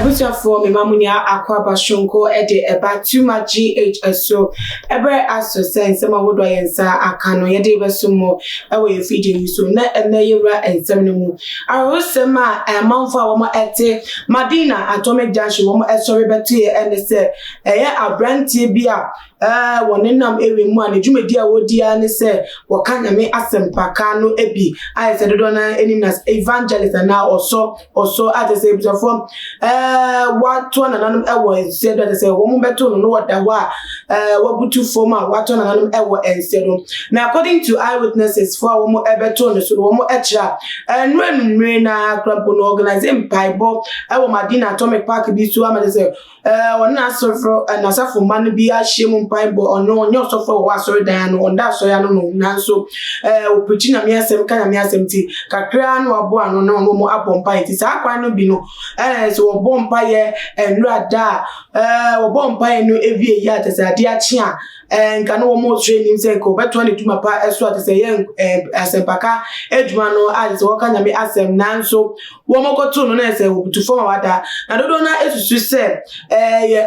Abuja for me mamunia Accra Bashonko ede eba too much GH so ebre aso sense ma wodo yensa akano yede besumo ewe feeding so na yura ensem no mu arosema amanfo a wo mo ete Madina atomic junction wo mo esori beti ene se eye abrantie bia wonenam ewe mu an dwumedi a wodi ane se wakanya me asempaka no ebi I said do na enim evangelist na also at say before what one ananum ewo said that say wo mu beto no what da wa wabutu forma what one ananum ewo ensedo now according to eyewitnesses for wo mu ebeto no so wo mu ekira nwenwe na club no organize mpaibo ewo Madina Atomic Park bi so am say wona sofro na safo man bi ahiem mpaibo ono onyo sofro wa sorry dan no onda so ya no nanso opichi na miasem kana miasem ti kakra no abo ano no mo abompa ti sa kwan no bi no so obompa ye enura da obompa no evie ya tesade achi a nka no mo training say ko beto na tuma pa eso ate say yen asempaka eduma no ate so kanya me asem nanso wo mokoto no na say obutu form wada na dodo na esusu say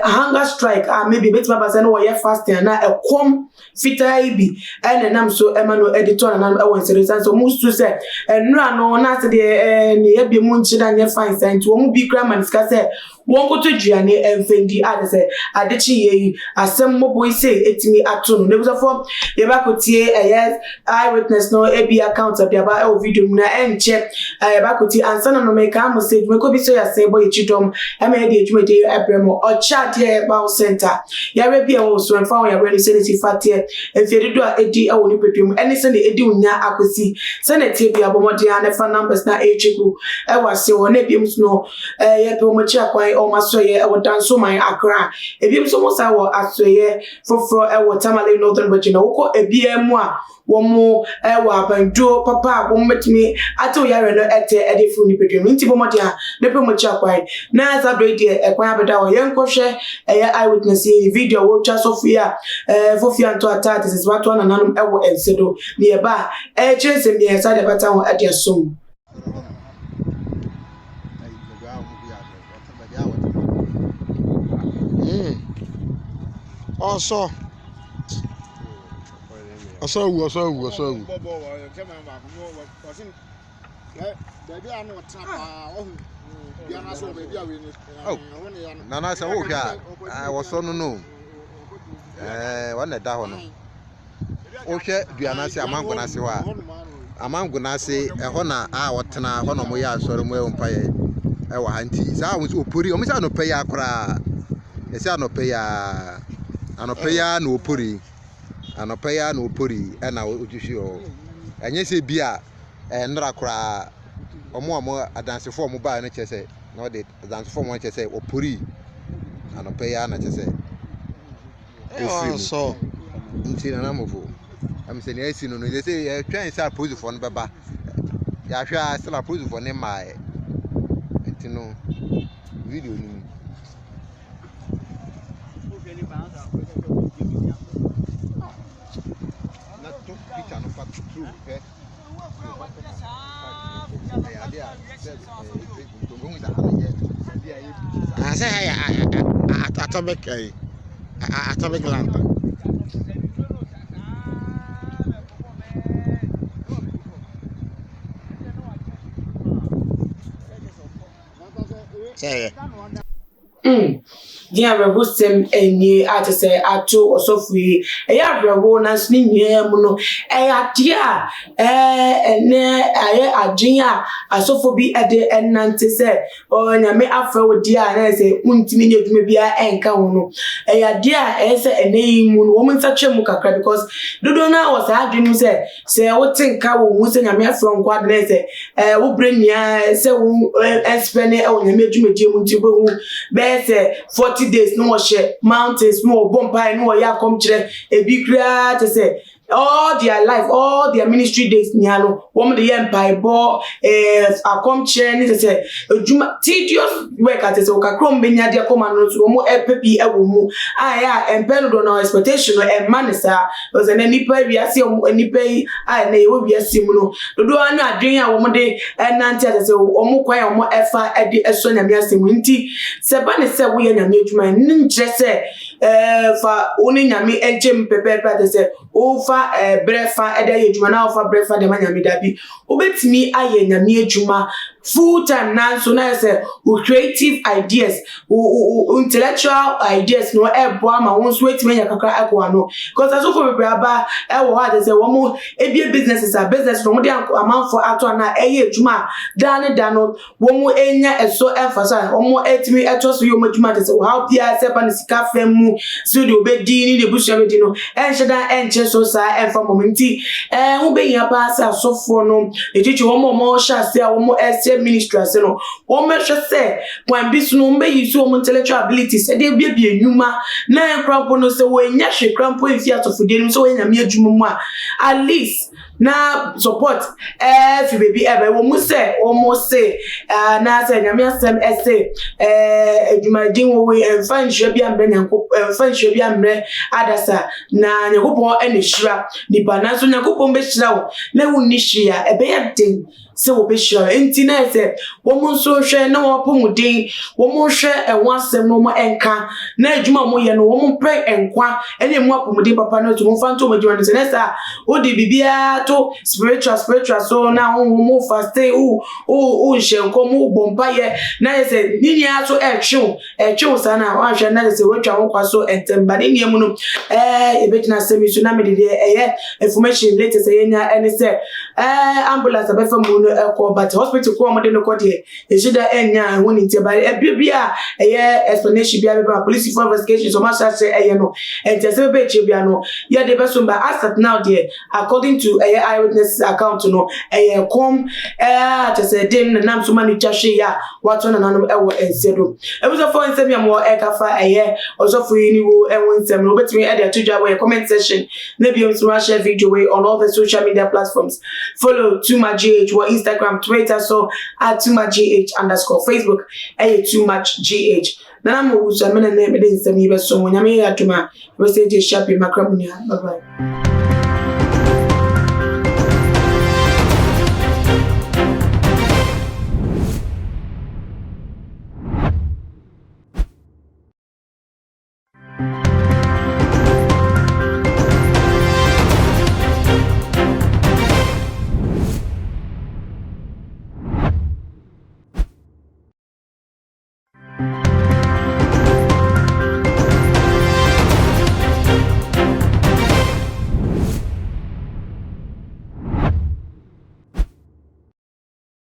hunger strike maybe betima ba say no ye fasting na ekom fita ibi enenam so emano editor na e won serious so musu say enura no na say de ne ye mu nchida nye fine sent wo mu bi kra man ska say won ko to duane enfendi ade say adechi ye asem mobo say etimi ato no nebusafo ye ba ko tie eyewitness no ebi account abi aba e video na enche ye ba ko tie ansa no make am say me ko bi so ya say boy chidom e me de adwumede abremo o chat ye ba center ya we bi e wo so enfa ya we senate fatie enfedi do edi e wo ni pedwem ene se ne edi unya akosi senate bi abomodi an fa numbers na echiku e wase wo na bi no ye pe mo chi akwan o masoye e wo danso man Accra ebi so mo sa wo asoye foforo e wo Tamale Northern Virginia wo ebi emu a wo mo e wo abando papa wo metimi ato yare no ete edefu ni pedwem nti bomodi a ne pe mo chi akwan na za do de ekwan abeda wo yenkohwe eyewitness video wo twa Sofia Fofia nto ata this is what one nanum e wo ensedo ne e ba e chese mi e sa de bata wo ade asom Also, Nana say wo hwa I was so no one da ho no wo hwe duana se amango na se ho a amango na se e ho na a wotena ho no mo ya asore mo e mpaye e wa hanti sa wo so opori o mi sa no pay akra e sa no pay anopeya na opori anopeya na opori e na ojuhwe o enye se bia nra kra omo adansefo mo ba no chese no de adansefo mo chese opori anopeya na chese so nti na namofo am se ne asi no no say e twan sa posifo no beba ya hwa sala posifo ne mai nti no video ni I say atomic lamp. Say dia rebusem eni ate say ato osofui eya brewo na sni nyam no eya dia ene aye adwen a asofo bi ede enante say onyame afa wodi a na say untimi ne dwuma bia enka ho no eya dia say eneyi mu no wo mnta twem kakra because dodo na was adwen say wo tinka wo hu say nyame afa nkwa de say wo brenia say wo espene e onyame dwuma die mu nti bo hu be say 40 days no share mountains no bompa no ya come kire ebi kra te say all their life, all their ministry days, Niano, woman the empire ball, a come chair, say, tedious work at the Okakrom Benya, dear commanders, Omo Epepi, Ewomu, and Penodon or expectation and manisa was an any pay, we are seeing any pay, I may be a similar. The do I not drink a woman day and Nancy, so Omo Quay or more effort at the Esson and Yassi Winty. Sabani said, we and a mutual, just say, for owning a me and Jim Pepe, say, over brefa eda yejuma na over brefa de manyame dabi obetimi aye nyame ejuma full time now so na say creative ideas intellectual ideas no ebo ama won so etimi nya kakra akwa no because aso for be aba e wo ha de say wo mo ebie businesses a business no mo de amanfo ato na eye ejuma dan no wo mo enya eso emphasize wo mo etimi eto so yo mo ejuma de say how pia se pa ni sika fam mu so de obedi ni de busu amedi no enheda enche so sa enfa momenti wo be nya pa sa so for no echichi wo mo sha se wo mo ministry as no wo me hwe se kwan bi so no mbe yi so mo intellectual abilities e dey bia enuma na krampo no se wo nya hwe krampo efi atofode no so wo nya me adwuma mu a at least na support fi baby ebe wo mu se wo mo se na se nya me asem ese adwuma din wo we enfa nhwe bia mbe nyanko enfa nhwe bia mbe adasa na nyakopon ene hira nipa na so nyakopon be hira wo na wo ni hia ebe ya den se wo be hira enti na se wo mo so hwe na wo pomuden wo mo hwe enwa asem no mo enka na adwuma mo ye no wo mo pre enkwa ene mo apomuden papa no to mo fa nto mo adwuma no se na sa wo di bibia to spiritual so na wo mo fast o hyenko mo bomba ye na se nini aso etwe sana wa hwe na se wo twa wo kwaso entemba ne niam no ebetina semi so na me de information later say nya ene se ambulance abefa mu no ekọ but hospital ko mo de no ko de ejida enya woni ntia ba bibia explanation bia be police for investigation so ma say no entia se be che bia no ya de be so ba asset now there according to eyewitness account no come to say dem na nam so mani twahwe ya wato na nanom ewo ensedo ebuso for nsem ya mo ekafa oso for yini wo ewo nsem no betimi e de atudwa we comment section na bi so share video we on all the social media platforms. Follow Too Much GH or Instagram, Twitter, so at Too Much GH _ Facebook, Too Much GH. Nana mo usa mena na me de nsem yi be so nyame ya tuma we say je sharp makra munia. Bye bye.